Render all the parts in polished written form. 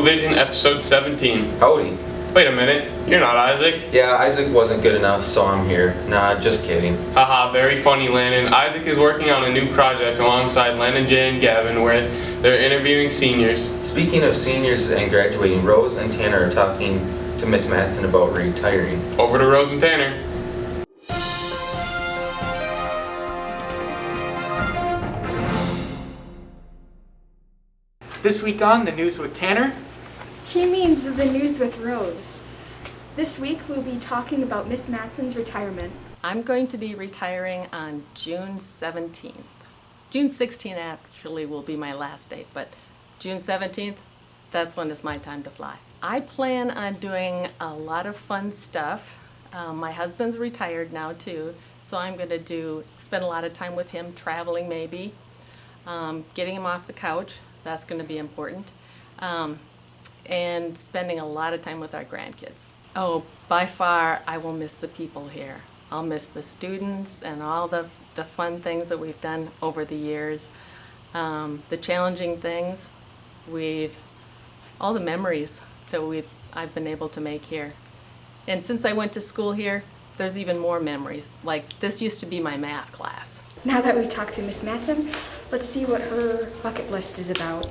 Eaglevision episode 17. Howdy. Wait a minute, you're not Isaac. Yeah, Isaac wasn't good enough, so I'm here. Nah, just kidding. Haha, very funny, Landon. Isaac is working on a new project alongside Landon, Jay, and Gavin where they're interviewing seniors. Speaking of seniors and graduating, Rose and Tanner are talking to Miss Matson about retiring. Over to Rose and Tanner. This week on The News with Tanner. He means The News with Rose. This week we'll be talking about Miss Matson's retirement. I'm going to be retiring on June 17th. June 16th actually will be my last date, but June 17th, that's when it's my time to fly. I plan on doing a lot of fun stuff. My husband's retired now too, so I'm going to spend a lot of time with him, traveling maybe, getting him off the couch. That's going to be important. And spending a lot of time with our grandkids. Oh, by far, I will miss the people here. I'll miss the students and all the fun things that we've done over the years. The challenging things, all the memories that I've been able to make here. And since I went to school here, there's even more memories. Like, this used to be my math class. Now that we talked to Miss Matson, let's see what her bucket list is about.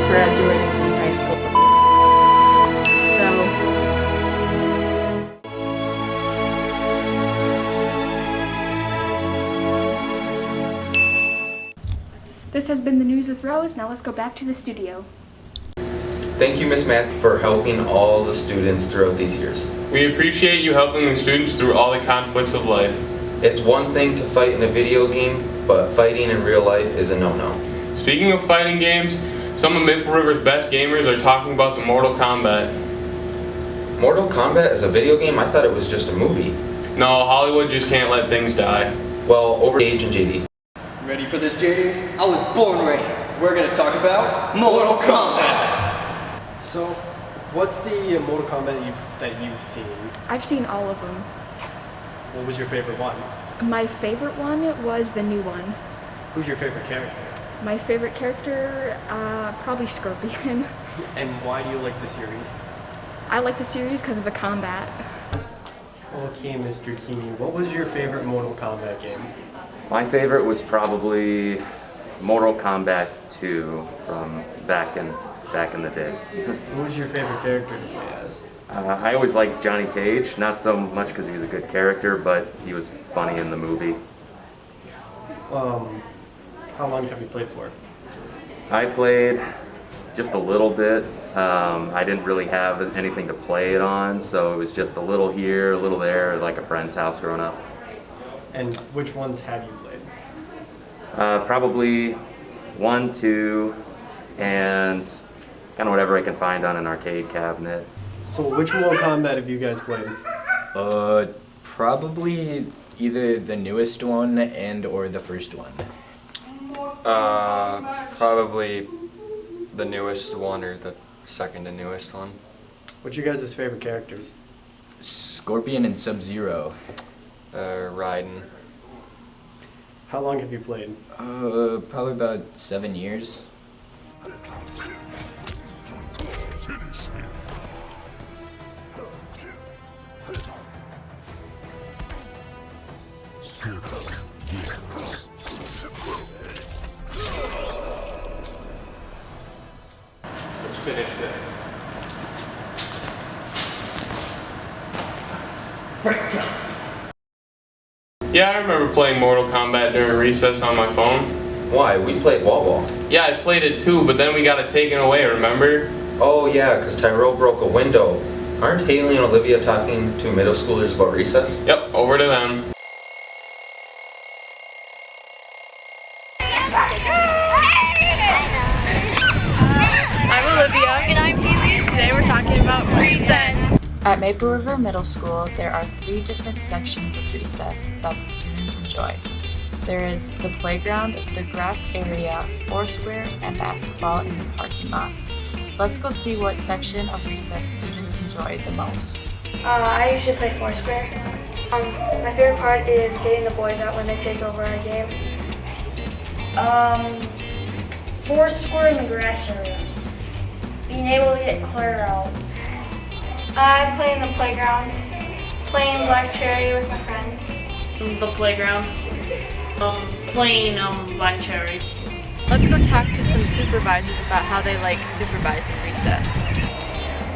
Graduating from high school. This has been The News with Rose. Now let's go back to the studio. Thank you, Miss Matson, for helping all the students throughout these years. We appreciate you helping the students through all the conflicts of life. It's one thing to fight in a video game, but fighting in real life is a no-no. Speaking of fighting games, some of Maple River's best gamers are talking about the Mortal Kombat. Mortal Kombat is a video game? I thought it was just a movie. No, Hollywood just can't let things die. Well, over to Age and JD. Ready for this, JD? I was born ready. We're gonna talk about Mortal Kombat. So, what's the Mortal Kombat that you've seen? I've seen all of them. What was your favorite one? My favorite one was the new one. Who's your favorite character? My favorite character, probably Scorpion. And why do you like the series? I like the series because of the combat. Okay, Mr. Keeney, what was your favorite Mortal Kombat game? My favorite was probably Mortal Kombat 2 from back in the day. Who was your favorite character to play as? I always liked Johnny Cage, not so much because he was a good character, but he was funny in the movie. How long have you played for? I played just a little bit. I didn't really have anything to play it on, so it was just a little here, a little there, like a friend's house growing up. And which ones have you played? Probably 1, 2, and kind of whatever I can find on an arcade cabinet. So which Mortal Kombat have you guys played? Probably either the newest one or the first one. Probably the newest one or the second to newest one. What's your guys' favorite characters? Scorpion and Sub-Zero. Raiden. How long have you played? Probably about 7 years. Let's finish this. Yeah, I remember playing Mortal Kombat during recess on my phone. Why? We played Wall Ball. Yeah, I played it too, but then we got it taken away, remember? Oh yeah, because Tyrell broke a window. Aren't Haley and Olivia talking to middle schoolers about recess? Yep, over to them. about recess. At Maple River Middle School, there are 3 different sections of recess that the students enjoy. There is the playground, the grass area, Foursquare, and basketball in the parking lot. Let's go see what section of recess students enjoy the most. I usually play Foursquare. My favorite part is getting the boys out when they take over our game. Foursquare in the grass area. Being able to get Claire out. I play in the playground, playing Black Cherry with my friends. The playground. Playing Black Cherry. Let's go talk to some supervisors about how they like supervising recess.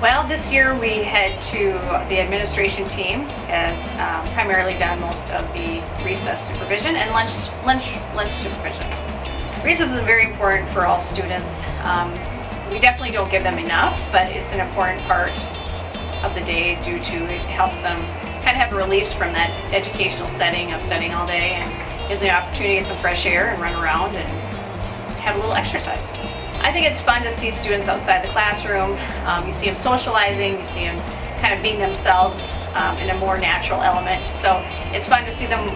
Well, this year we head to the administration team has primarily done most of the recess supervision and lunch supervision. Recess is very important for all students. We definitely don't give them enough, but it's an important part of the day due to it helps them kind of have a release from that educational setting of studying all day and gives them the opportunity to get some fresh air and run around and have a little exercise. I think it's fun to see students outside the classroom. You see them socializing, you see them kind of being themselves in a more natural element. So it's fun to see them,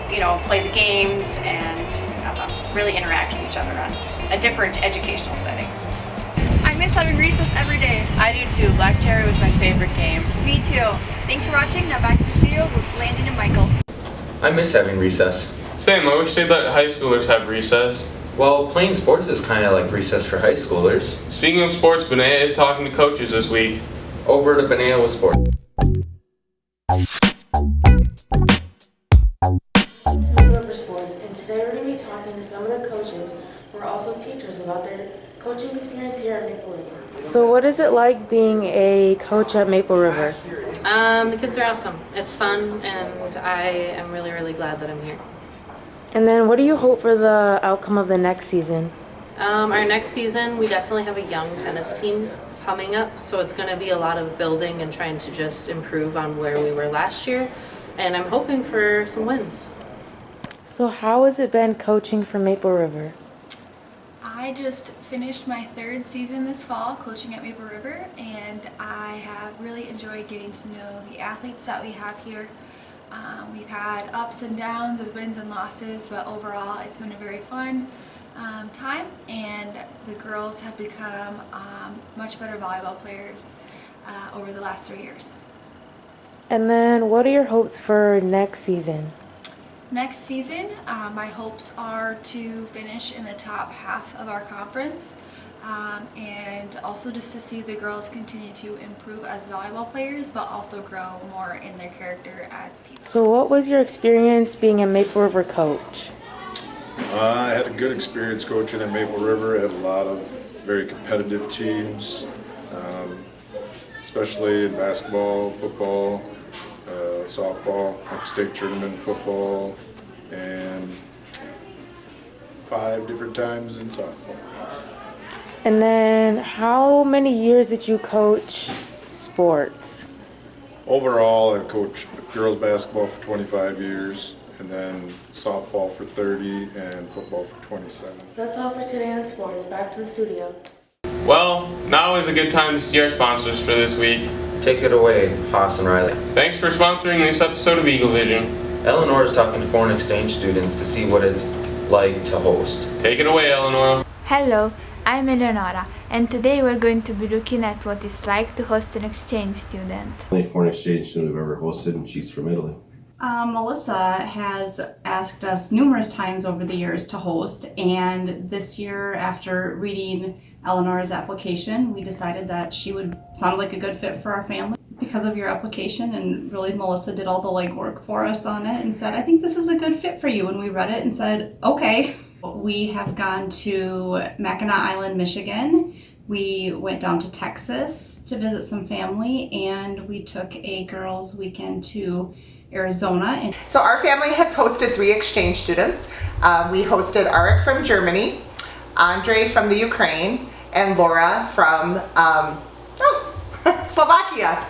play the games and really interact with each other on a different educational setting. I miss having recess every day. I do too. Black Cherry was my favorite game. Me too. Thanks for watching. Now back to the studio with Landon and Michael. I miss having recess. Same, I wish they'd let high schoolers have recess. Well, playing sports is kind of like recess for high schoolers. Speaking of sports, Benea is talking to coaches this week. Over to Benea with sports. Maple Sports, and today we're going to be talking to some of the coaches who are also teachers about their coaching experience here at Maple River. So what is it like being a coach at Maple River? The kids are awesome. It's fun, and I am really, really glad that I'm here. And then what do you hope for the outcome of the next season? Our next season, we definitely have a young tennis team coming up, so it's going to be a lot of building and trying to just improve on where we were last year, and I'm hoping for some wins. So how has it been coaching for Maple River? I just finished my 3rd season this fall coaching at Maple River, and I have really enjoyed getting to know the athletes that we have here. We've had ups and downs with wins and losses, but overall it's been a very fun time, and the girls have become much better volleyball players over the last 3 years. And then what are your hopes for next season? Next season, my hopes are to finish in the top half of our conference, and also just to see the girls continue to improve as volleyball players, but also grow more in their character as people. So what was your experience being a Maple River coach? I had a good experience coaching at Maple River. I had a lot of very competitive teams, especially in basketball, football, softball, state tournament football, and 5 different times in softball. And then how many years did you coach sports? Overall, I coached girls basketball for 25 years, and then softball for 30, and football for 27. That's all for today on sports. Back to the studio. Well, now is a good time to see our sponsors for this week. Take it away, Haas and Riley. Thanks for sponsoring this episode of Eaglevision. Eleanor is talking to foreign exchange students to see what it's like to host. Take it away, Eleanor. Hello, I'm Eleonora, and today we're going to be looking at what it's like to host an exchange student. Only foreign exchange student we've ever hosted, and she's from Italy. Melissa has asked us numerous times over the years to host, and this year, after reading Eleanor's application, we decided that she would sound like a good fit for our family because of your application, and really Melissa did all the legwork for us on it and said, I think this is a good fit for you, and we read it and said, okay. We have gone to Mackinac Island, Michigan. We went down to Texas to visit some family, and we took a girls' weekend to Arizona. So our family has hosted 3 exchange students. We hosted Arik from Germany, Andre from the Ukraine, and Laura from Slovakia.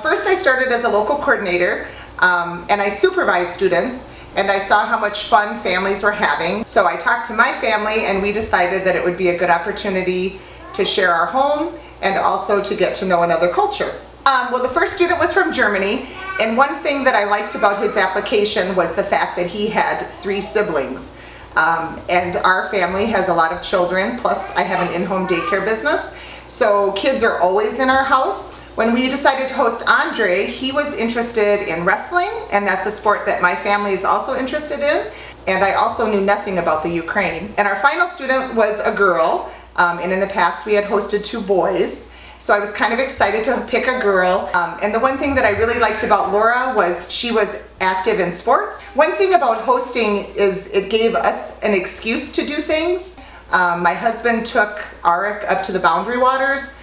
First I started as a local coordinator, and I supervised students, and I saw how much fun families were having. So I talked to my family, and we decided that it would be a good opportunity to share our home and also to get to know another culture. Well, the first student was from Germany, and one thing that I liked about his application was the fact that he had 3 siblings. And our family has a lot of children, plus I have an in-home daycare business, so kids are always in our house. When we decided to host Andre, he was interested in wrestling, and that's a sport that my family is also interested in. And I also knew nothing about the Ukraine. And our final student was a girl, and in the past we had hosted 2 boys. So I was kind of excited to pick a girl. And the one thing that I really liked about Laura was she was active in sports. One thing about hosting is it gave us an excuse to do things. My husband took Arik up to the Boundary Waters.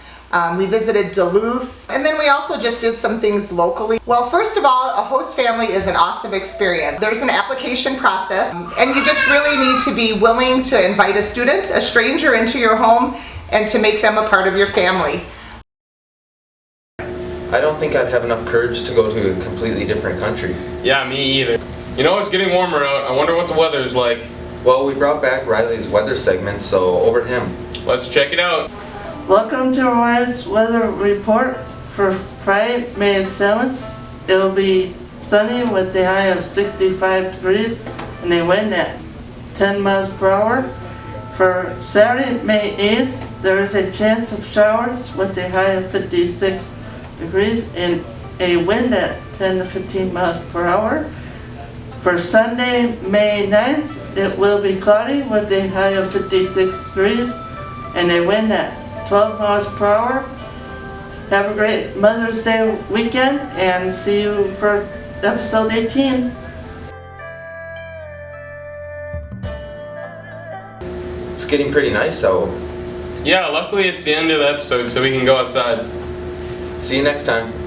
We visited Duluth, and then we also just did some things locally. Well, first of all, a host family is an awesome experience. There's an application process, and you just really need to be willing to invite a student, a stranger, into your home and to make them a part of your family. I don't think I'd have enough courage to go to a completely different country. Yeah, me either. You know, it's getting warmer out. I wonder what the weather's like. Well, we brought back Riley's weather segment, so over to him. Let's check it out. Welcome to Riley's weather report for Friday, May 7th. It will be sunny with a high of 65 degrees and a wind at 10 miles per hour. For Saturday, May 8th, there is a chance of showers with a high of 56 degrees and a wind at 10 to 15 miles per hour. For Sunday, May 9th, it will be cloudy with a high of 56 degrees and a wind at 12 miles per hour. Have a great Mother's Day weekend and see you for episode 18. It's getting pretty nice out. Yeah, luckily it's the end of the episode, so we can go outside. See you next time.